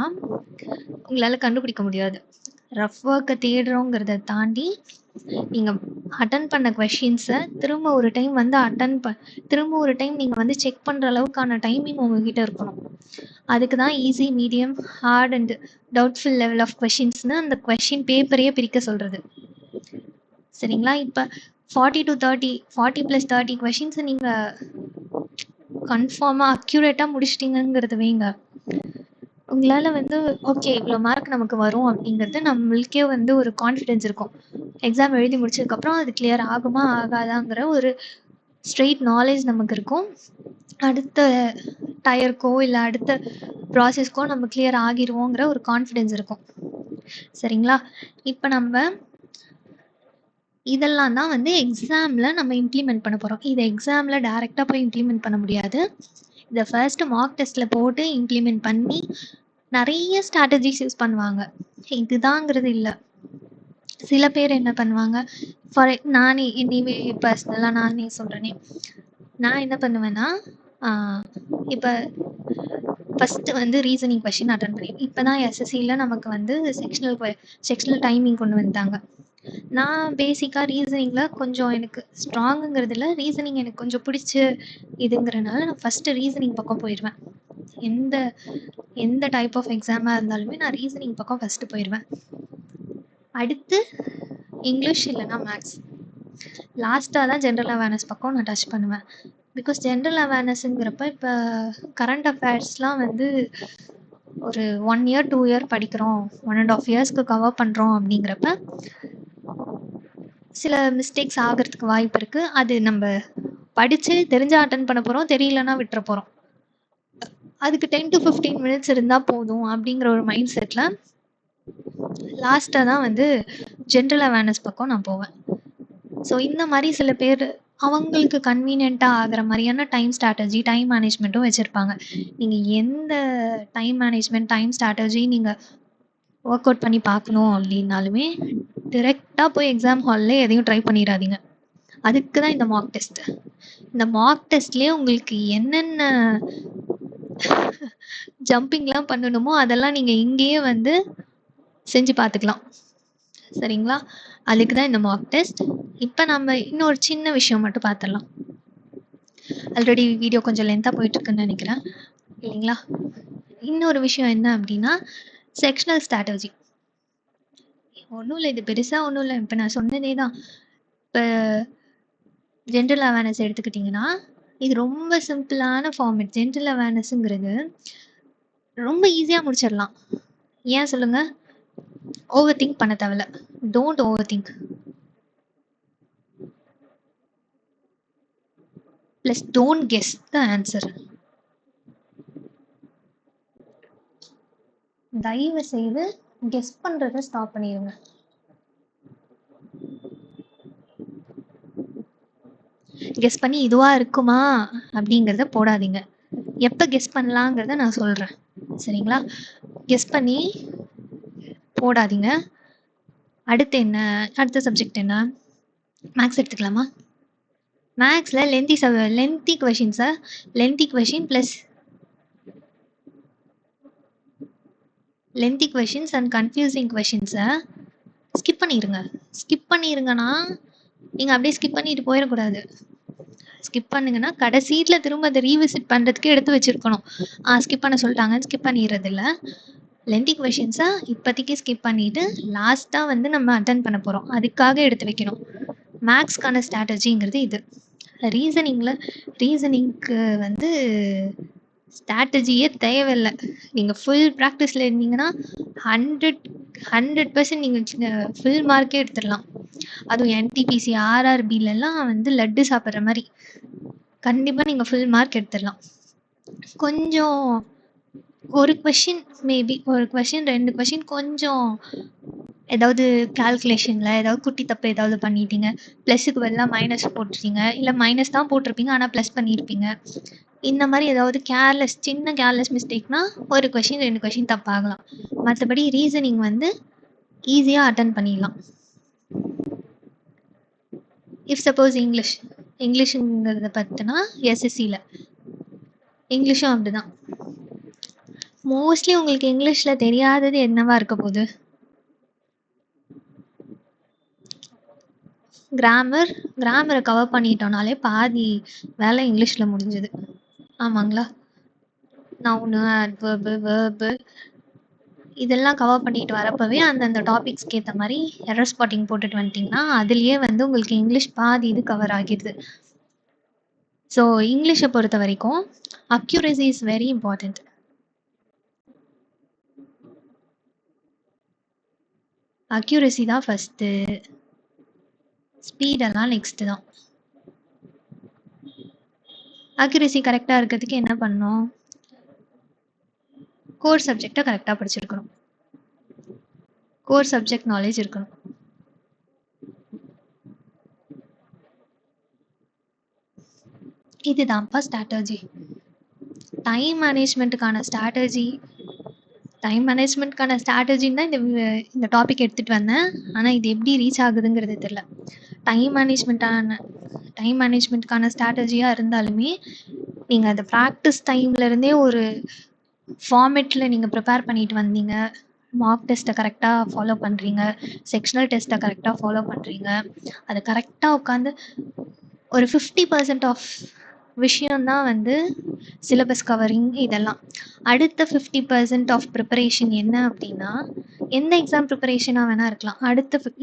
உங்களால கண்டுபிடிக்க முடியாது. ரஃப் ஒர்க்க தேடுறோங்கிறத தாண்டி, நீங்க அட்டெண்ட் பண்ண கொஸ்டின்ஸ திரும்ப ஒரு டைம் வந்து திரும்ப ஒரு டைம் நீங்க வந்து செக் பண்ற அளவுக்கான டைமிங் உங்ககிட்ட இருக்கணும். அதுக்கு தான் easy, medium, hard and doubtful level of கொஸ்டின்ஸ்ன்னு அந்த கொஸ்டின் பேப்பரையே பிரிக்க சொல்றது. சரிங்களா? இப்ப 40+30 கொஸ்டின்ஸ நீங்க கன்ஃபார்மா அக்யூரேட்டா முடிச்சிட்டீங்கங்கிறத வைங்க. உங்களால வந்து ஓகே இவ்ளோ மார்க் நமக்கு வரும் அப்படிங்கிறது நம்மளுக்கே வந்து ஒரு கான்ஃபிடன்ஸ் இருக்கும். எக்ஸாம் எழுதி முடிச்சதுக்கப்புறம் அது கிளியர் ஆகுமா? ஆகாதாங்கிற ஒரு ஸ்ட்ரெய்ட் நாலேஜ் நமக்கு இருக்கும். அடுத்த டயர்க்கோ இல்ல அடுத்த ப்ராசஸ்க்கோ நம்ம கிளியர் ஆகிருவோங்கிற ஒரு கான்ஃபிடன்ஸ் இருக்கும். சரிங்களா? இப்ப நம்ம இதெல்லாம் தான் வந்து எக்ஸாம்ல நம்ம இம்ப்ளிமெண்ட் பண்ண போறோம். இத எக்ஸாம்ல டைரக்ட்டா போய் இம்ப்ளிமெண்ட் பண்ண முடியாது. இத ஃபர்ஸ்ட் மார்க் டெஸ்ட்ல போட்டு இம்ப்ளிமெண்ட் பண்ணி நெறைய ஸ்ட்ராட்டஜிஸ் யூஸ் பண்ணுவாங்க. இதுதாங்கிறது இல்ல. சில பேர் என்ன பண்ணுவாங்க, நானே என்னையவே பர்சனலா நானே சொல்றேனே. நான் என்ன பண்ணுவேன்னா, ஆ இப்ப ஃபர்ஸ்ட் வந்து ரீசனிங் கொஸ்டின் அட்டெண்ட் பண்ணி இப்ப தான் எஸ்எஸ்சில நமக்கு வந்து செக்ஷனல் டைமிங் கொண்டு வந்துட்டாங்க. நான் பேசிக்கா ரீசனிங்ல கொஞ்சம் எனக்கு ஸ்ட்ராங்குங்கிறதுல ரீசனிங் எனக்கு கொஞ்சம் பிடிச்ச இதுங்கிறனால நான் ஃபர்ஸ்ட் ரீசனிங் பக்கம் போயிருவேன். எந்த எந்த டைப் ஆஃப் எக்ஸாமா இருந்தாலுமே நான் ரீசனிங் பக்கம் ஃபர்ஸ்ட் போயிருவேன். அடுத்து இங்கிலீஷ் இல்லைன்னா மேத்ஸ். லாஸ்ட்டாக தான் ஜென்ரல் அவேர்னஸ் பக்கம் நான் டச் பண்ணுவேன். பிகாஸ் ஜென்ரல் அவேர்னஸ்ங்கிறப்ப இப்போ கரண்ட் அஃபேர்ஸ்லாம் வந்து ஒரு 1 இயர் 2 இயர் படிக்கிறோம், 1.5 இயர்ஸ்க்கு கவர் பண்ணுறோம் அப்படிங்கிறப்ப சில மிஸ்டேக்ஸ் ஆகிறதுக்கு வாய்ப்பு இருக்கு. அது நம்ம படிச்சு தெரிஞ்சா அட்டன் பண்ண போறோம், தெரியலன்னா விட்டுற போறோம். அதுக்கு 10 to 15 மினிட்ஸ் இருந்தா போதும் அப்படிங்கிற ஒரு மைண்ட் செட்ல லாஸ்ட்டாக தான் வந்து ஜென்ரல் அவேர்னஸ் பக்கம் நான் போவேன். ஸோ இந்த மாதிரி சில பேர் அவங்களுக்கு கன்வீனியன்ட்டா ஆகுற மாதிரியான டைம் ஸ்ட்ராட்டஜி, டைம் மேனேஜ்மெண்ட்டும் வச்சிருப்பாங்க. நீங்க எந்த டைம் மேனேஜ்மெண்ட், டைம் ஸ்ட்ராட்டஜி நீங்க ஒர்க் அவுட் பண்ணி பார்க்கணும் அப்படின்னாலுமே, டிரெக்ட்டா போய் எக்ஸாம் ஹால்ல எதையும் ட்ரை பண்ணிறாதீங்க. அதுக்கு தான் இந்த மார்க் டெஸ்ட். இந்த மார்க் டெஸ்ட்லயே உங்களுக்கு என்னென்ன ஜம்பிங்லாம் பண்ணணுமோ அதெல்லாம் நீங்க இங்கேயே வந்து செஞ்சு பார்த்துக்கலாம். சரிங்களா? அதுக்கு தான் இந்த மார்க் டெஸ்ட். இப்போ நம்ம இன்னொரு சின்ன விஷயம் மட்டும் பார்த்துடலாம். ஆல்ரெடி வீடியோ கொஞ்சம் லென்த்தாக போயிட்டுருக்குன்னு நினைக்கிறேன் இல்லைங்களா? இன்னொரு விஷயம் என்ன அப்படின்னா செக்ஷனல் ஸ்ட்ராட்டஜி. ஒன்றும் இல்லை, இது பெருசாக ஒன்றும் இல்லை. இப்போ நான் சொன்னதே தான். இப்போ ஜென்ரல் அவேர்னஸ் எடுத்துக்கிட்டிங்கன்னா இது ரொம்ப சிம்பிளான ஃபார்மேட். ஜென்ரல் அவேர்னஸ்ங்கிறது ரொம்ப ஈஸியாக முடிச்சிடலாம். ஏன் சொல்லுங்க? ஓவர் திங்க் பண்ண தேவையில்ல. Don't over think. Plus don't guess the answer. தயவு செய்து கெஸ் பண்ணுறதை ஸ்டாப் பண்ணிடுங்க. கெஸ் பண்ணி இதுவாக இருக்குமா அப்படிங்கிறத போடாதீங்க. எப்போ கெஸ் பண்ணலாங்கிறத நான் சொல்கிறேன். சரிங்களா? கெஸ் பண்ணி போடாதீங்க. அடுத்து என்ன? அடுத்த சப்ஜெக்ட் என்ன? மேக்ஸ் எடுத்துக்கலாமா? மேக்ஸில் லென்த்தி கொஷின்ஸை lengthy question plus lengthy questions and confusing கொஷின்ஸை ஸ்கிப் பண்ணிடுங்க. ஸ்கிப் பண்ணிடுங்கன்னா நீங்கள் அப்படியே ஸ்கிப் பண்ணிட்டு போயிடக்கூடாது. ஸ்கிப் பண்ணுங்கன்னா கடைசியில் திரும்ப அதை ரீவிசிட் பண்ணுறதுக்கு எடுத்து வச்சுருக்கணும். ஸ்கிப் பண்ண சொல்லிட்டாங்கன்னு ஸ்கிப் பண்ணிடுறது இல்லை. லென்த்தி கொஷின்ஸை இப்போதைக்கு ஸ்கிப் பண்ணிவிட்டு லாஸ்ட்டாக வந்து நம்ம அட்டன் பண்ண போகிறோம். அதுக்காக எடுத்து வைக்கணும். மேக்ஸ்க்கான ஸ்ட்ராட்டஜிங்கிறது இது. ரீசனிங்க்கு வந்து ஸ்ட்ராட்டஜியே தேவையில்லை. நீங்கள் ஃபுல் ப்ராக்டிஸில் இருந்தீங்கன்னா 100% நீங்கள் ஃபுல் மார்க்கே எடுத்துடலாம். அதுவும் என்டிபிசி ஆர்ஆர்பிலெல்லாம் வந்து லட்டு சாப்பிட்ற மாதிரி கண்டிப்பாக நீங்கள் ஃபுல் மார்க் எடுத்துடலாம். கொஞ்சம் ஒரு கொஷின் மேபி ஒரு கொஷின் 2 கொஷின் கொஞ்சம் ஏதாவது கால்குலேஷனில் ஏதாவது குட்டி தப்பு ஏதாவது பண்ணிட்டீங்க, ப்ளஸுக்கு பதிலாக மைனஸ் போட்டுட்டீங்க, இல்லை மைனஸ் தான் போட்டிருப்பீங்க ஆனால் ப்ளஸ் பண்ணியிருப்பீங்க. இந்த மாதிரி ஏதாவது சின்ன கேர்லெஸ் மிஸ்டேக்னா ஒரு கொஷின் 2 கொஷின் தப்பாகலாம். மற்றபடி ரீசனிங் வந்து ஈஸியாக அட்டன் பண்ணிடலாம். இஃப் சப்போஸ் இங்கிலீஷுங்கிறத பார்த்தினா எஸ்எஸ்சியில் இங்கிலீஷும் அப்படி தான். மோஸ்ட்லி உங்களுக்கு இங்கிலீஷில் தெரியாதது என்னவா இருக்க போகுது? கிராமரை கவர் பண்ணிட்டோம்னாலே பாதி வேலை இங்கிலீஷில் முடிஞ்சுது. ஆமாங்களா? நவுனு, அட்வர்பு, வெர்பு இதெல்லாம் கவர் பண்ணிட்டு வரப்பவே அந்தந்த டாபிக்ஸ்க்கு ஏற்ற மாதிரி எரர் ஸ்பாட்டிங் போட்டுட்டு வந்துட்டிங்கன்னா அதுலேயே வந்து உங்களுக்கு இங்கிலீஷ் பாதி இது கவர் ஆகிடுது. ஸோ இங்கிலீஷை பொறுத்த வரைக்கும் accuracy is very important. Accuracy தான் ஃபஸ்ட்டு, ஸ்பீடெல்லாம் நெக்ஸ்ட்டு தான். அக்யூரசி கரெக்டாக இருக்கிறதுக்கு என்ன பண்ணணும்? கோர் சப்ஜெக்டை கரெக்டாக படிச்சிருக்கணும். கோர் சப்ஜெக்ட் நாலேஜ் இருக்கணும். இதுதான்ப்பா ஸ்ட்ராட்டஜி. டைம் மேனேஜ்மெண்ட்டுக்கான ஸ்ட்ராட்டஜின்னு தான் இந்த டாபிக் எடுத்துகிட்டு வந்தேன். ஆனால் இது எப்படி ரீச் ஆகுதுங்கிறது தெரியல. டைம் மேனேஜ்மெண்ட்டுக்கான ஸ்ட்ராட்டஜியாக இருந்தாலுமே நீங்கள் அந்த ப்ராக்டிஸ் டைம்லேருந்தே ஒரு ஃபார்மேட்டில் நீங்கள் ப்ரிப்பேர் பண்ணிட்டு வந்தீங்க, மார்க் டெஸ்ட்டை கரெக்டாக ஃபாலோ பண்ணுறீங்க, செக்ஷனல் டெஸ்ட்டை கரெக்டாக ஃபாலோ பண்ணுறீங்க, அதை கரெக்டாக உட்காந்து ஒரு 50% ஆஃப் விஷயம்தான் வந்து சிலபஸ் கவரிங். இதெல்லாம் அடுத்த 50% ஆஃப் ப்ரிப்பரேஷன் என்ன அப்படின்னா எந்த எக்ஸாம் ப்ரிப்பரேஷனாக வேணால் இருக்கலாம்.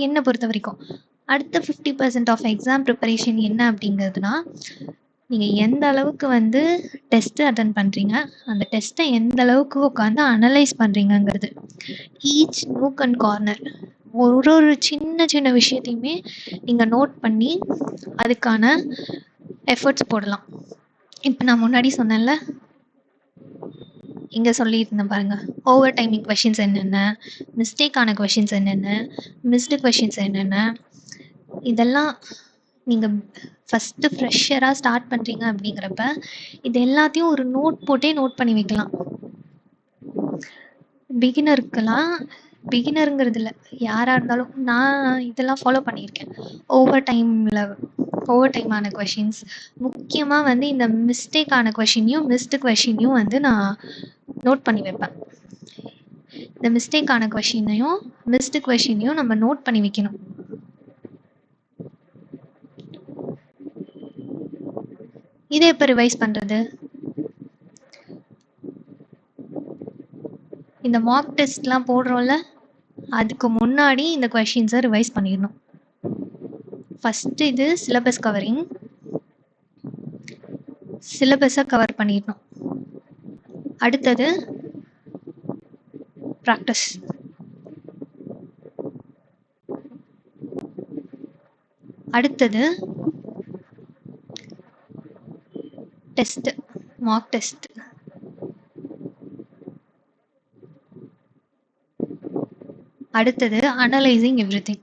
என்னை பொறுத்த வரைக்கும் அடுத்த 50% ஆஃப் எக்ஸாம் ப்ரிப்பரேஷன் என்ன அப்படிங்கிறதுனா நீங்கள் எந்த அளவுக்கு வந்து டெஸ்ட்டு அட்டன் பண்ணுறீங்க, அந்த டெஸ்ட்டை எந்த அளவுக்கு உட்காந்து அனலைஸ் பண்ணுறீங்கங்கிறது. ஈச் நூக் அண்ட் கார்னர் ஒரு சின்ன விஷயத்தையுமே நீங்கள் நோட் பண்ணி அதுக்கான எஃபர்ட்ஸ் போடலாம். இப்போ நான் முன்னாடி சொன்னேன்ல, இங்கே சொல்லியிருந்தேன் பாருங்கள், ஓவர் டைமிங் கொஷின்ஸ் என்னென்ன, மிஸ்டேக்கான கொஷின்ஸ் என்னென்ன, மிஸ்டு கொஷின்ஸ் என்னென்ன, இதெல்லாம் நீங்கள் ஃபஸ்ட்டு ஃப்ரெஷராக ஸ்டார்ட் பண்ணுறீங்க அப்படிங்கிறப்ப இது எல்லாத்தையும் ஒரு நோட் பண்ணி வைக்கலாம். பிகினருங்கிறது இல்லை, யாராக இருந்தாலும் நான் இதெல்லாம் ஃபாலோ பண்ணியிருக்கேன். ஓவர் டைமில் ஓவர் டைமான கொஷின்ஸ். முக்கியமா வந்து இந்த மிஸ்டேக்கான கொஷினையும், மிஸ்டு கொஷினையும் வந்து நான் நோட் பண்ணி வைப்பேன். இந்த மிஸ்டேக்கான கொஷினையும், மிஸ்டு கொஷினையும் நம்ம நோட் பண்ணி வைக்கணும். இதை எப்போ ரிவைஸ் பண்றது? இந்த மார்க் டெஸ்ட்லாம் போடுறோம்ல, அதுக்கு முன்னாடி இந்த கொஷின்ஸை ரிவைஸ் பண்ணிடணும். ஃபர்ஸ்ட் இது சிலபஸ் கவரிங். சிலபஸை கவர் பண்ணிடணும். அடுத்தது ப்ராக்டிஸ். அடுத்தது டெஸ்ட், மார்க் டெஸ்ட். அடுத்தது அனலைசிங் எவ்ரிதிங்.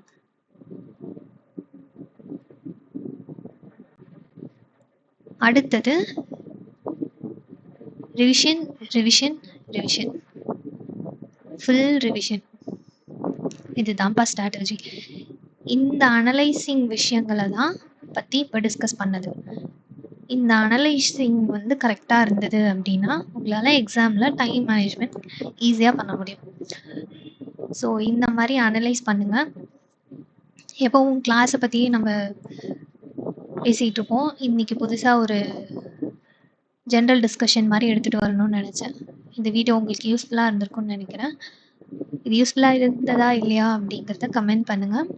அடுத்தது revision, revision, revision, full revision. இதுதான்ப்பா ஸ்ட்ராட்டஜி. இந்த அனலைசிங் விஷயங்களை தான் பற்றி இப்போ டிஸ்கஸ் பண்ணது. இந்த அனலைசிங் வந்து கரெக்டாக இருந்தது அப்படின்னா உங்களால் எக்ஸாமில் டைம் மேனேஜ்மெண்ட் ஈஸியாக பண்ண முடியும். ஸோ இந்த மாதிரி அனலைஸ் பண்ணுங்கள். எப்போவும் கிளாஸை பற்றி நம்ம பேசிகிட்டு இருப்போம். இன்றைக்கி புதுசாக ஒரு ஜென்ரல் டிஸ்கஷன் மாதிரி எடுத்துகிட்டு வரணும்னு நினச்சேன். இந்த வீடியோ உங்களுக்கு யூஸ்ஃபுல்லாக இருந்திருக்கும்னு நினைக்கிறேன். இது யூஸ்ஃபுல்லாக இருந்ததா இல்லையா அப்படிங்கிறத கமெண்ட் பண்ணுங்கள்.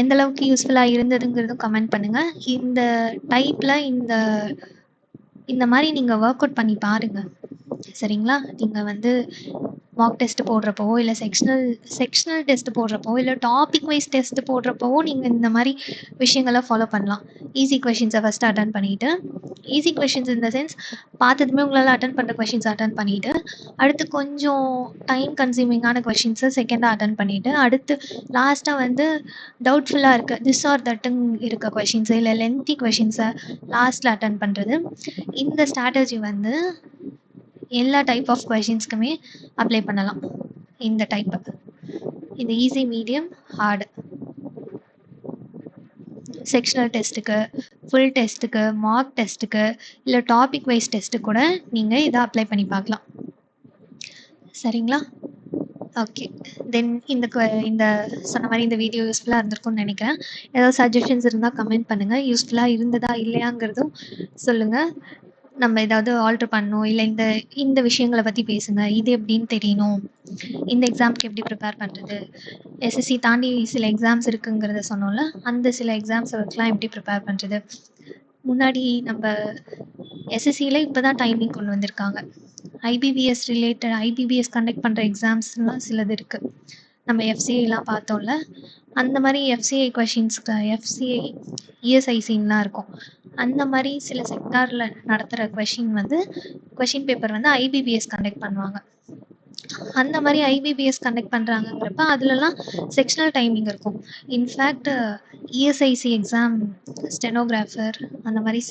எந்த அளவுக்கு யூஸ்ஃபுல்லாக இருந்ததுங்கிறதும் கமெண்ட் பண்ணுங்கள். இந்த டைப்பில் இந்த மாதிரி நீங்கள் ஒர்க் அவுட் பண்ணி பாருங்கள். சரிங்களா? நீங்கள் வந்து மார்க் டெஸ்ட் போடுறப்போ, இல்லை செக்ஷனல் டெஸ்ட் போடுறப்போ, இல்லை டாபிக் வைஸ் டெஸ்ட் போடுறப்போ நீங்கள் இந்த மாதிரி விஷயங்களை ஃபாலோ பண்ணலாம். ஈஸி கொஷின்ஸை ஃபஸ்ட்டு அட்டன் பண்ணிவிட்டு, ஈஸி கொஷின்ஸ் இந்த சென்ஸ் பார்த்ததுமே உங்களால் அட்டன் பண்ணுற கொஷின்ஸ் அட்டன் பண்ணிவிட்டு, அடுத்து கொஞ்சம் டைம் கன்சியூமிங்கான கொஷின்ஸை செகண்டாக அட்டன் பண்ணிவிட்டு, அடுத்து லாஸ்ட்டாக வந்து டவுட்ஃபுல்லாக இருக்க திஸ் ஆர் தட்டுன்னு இருக்க கொஷின்ஸு, இல்லை லென்த்தி கொஷின்ஸை லாஸ்ட்டில் அட்டன் பண்ணுறது. இந்த ஸ்ட்ராட்டஜி வந்து எல்லா டைப் ஆஃப் கொஷின்ஸ்க்குமே அப்ளை பண்ணலாம். இந்த டைப்பு, இந்த ஈஸி, மீடியம், ஹார்டு, செக்ஷனல் டெஸ்ட்டுக்கு, ஃபுல் டெஸ்ட்டுக்கு, மார்க் டெஸ்ட்டுக்கு, இல்லை டாபிக் வைஸ் டெஸ்ட்டு கூட நீங்கள் இதை அப்ளை பண்ணி பார்க்கலாம். சரிங்களா? ஓகே. தென் இந்த சொன்ன மாதிரி இந்த வீடியோ யூஸ்ஃபுல்லாக இருந்திருக்கும்னு நினைக்கிறேன். ஏதாவது சஜஷன்ஸ் இருந்தால் கமெண்ட் பண்ணுங்கள். யூஸ்ஃபுல்லாக இருந்ததா இல்லையாங்கிறதும் சொல்லுங்கள். நம்ம ஏதாவது ஆல்ட்ரு பண்ணணும், இல்லை இந்த விஷயங்களை பற்றி பேசுங்க. இது எப்படின்னு தெரியணும், இந்த எக்ஸாமுக்கு எப்படி ப்ரிப்பேர் பண்ணுறது, எஸ்எஸ்சி தாண்டி சில எக்ஸாம்ஸ் இருக்குங்கிறத சொன்னோம்ல, அந்த சில எக்ஸாம்ஸுக்கெலாம் எப்படி ப்ரிப்பேர் பண்ணுறது. முன்னாடி நம்ம எஸ்எஸ்சியில் இப்போ தான் டைமிங் கொண்டு வந்திருக்காங்க. ஐபிபிஎஸ் கண்டக்ட் பண்ணுற எக்ஸாம்ஸ்லாம் சிலது இருக்குது. நம்ம எஃப்சிஐலாம் பார்த்தோம்ல, அந்த மாதிரி எஃப்சிஐ கொஷின்ஸ்க்கு எஃப்சிஐ இஎஸ்ஐசின்லாம் இருக்கும். அந்த மாதிரி சில செக்டாரில் நடத்துகிற கொஷின் பேப்பர் வந்து ஐபிபிஎஸ் கண்டக்ட் பண்ணுவாங்க. அந்த மாதிரி ஐபிபிஎஸ் கண்டக்ட் பண்ணுறாங்கங்கிறப்ப அதுலலாம் செக்ஷனல் டைமிங் இருக்கும். இன்ஃபேக்ட் இஎஸ்ஐசி எக்ஸாம் ஸ்டெனோகிராஃபர் அந்த மாதிரி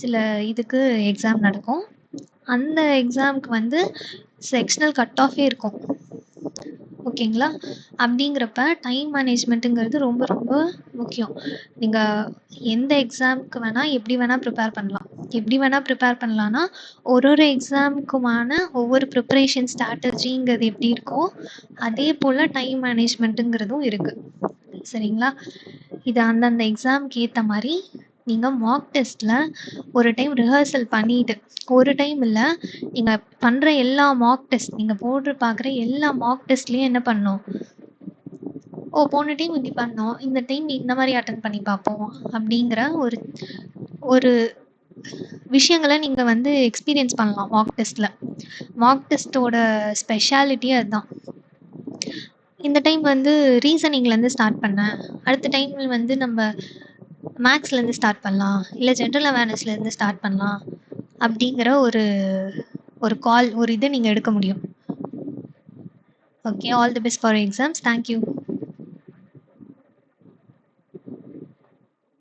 சில இதுக்கு எக்ஸாம் நடக்கும். அந்த எக்ஸாமுக்கு வந்து செக்ஷனல் கட் ஆஃபே இருக்கும். ஓகேங்களா? அப்படிங்கிறப்ப டைம் மேனேஜ்மெண்ட்டுங்கிறது ரொம்ப ரொம்ப முக்கியம். நீங்கள் எந்த எக்ஸாமுக்கு வேணால் எப்படி வேணால் ப்ரிப்பேர் பண்ணலான்னா ஒரு எக்ஸாமுக்குமான ஒவ்வொரு ப்ரிப்பரேஷன் ஸ்ட்ராட்டஜிங்கிறது எப்படி இருக்கோ அதே போல் டைம் மேனேஜ்மெண்ட்டுங்கிறதும் இருக்குது. சரிங்களா? இது அந்தந்த எக்ஸாமுக்கு ஏற்ற மாதிரி நீங்கள் மார்க் டெஸ்ட்டில் ஒரு டைம் ரிஹர்சல் பண்ணிவிட்டு, ஒரு டைம் இல்லை, நீங்கள் பண்ணுற எல்லா மார்க் டெஸ்ட், நீங்கள் பார்க்குற எல்லா மார்க் டெஸ்ட்லேயும் என்ன பண்ணணும், போன டைம் இப்படி பண்ணோம், இந்த டைம் இந்த மாதிரி அட்டன் பண்ணி பார்ப்போம் அப்படிங்கிற ஒரு விஷயங்களை நீங்கள் வந்து எக்ஸ்பீரியன்ஸ் பண்ணலாம் மார்க் டெஸ்ட்டில். மார்க் டெஸ்ட்டோட ஸ்பெஷாலிட்டியே அதுதான். இந்த டைம் வந்து ரீசனிங்லேருந்து ஸ்டார்ட் பண்ணேன், அடுத்த டைம் வந்து நம்ம மேக்ஸ்லேருந்து ஸ்டார்ட் பண்ணலாம், இல்லை ஜென்ரல் அவேர்னஸ்லேருந்து ஸ்டார்ட் பண்ணலாம் அப்படிங்கிற ஒரு இதை நீங்கள் எடுக்க முடியும். Okay, all the best for exams. Thank you.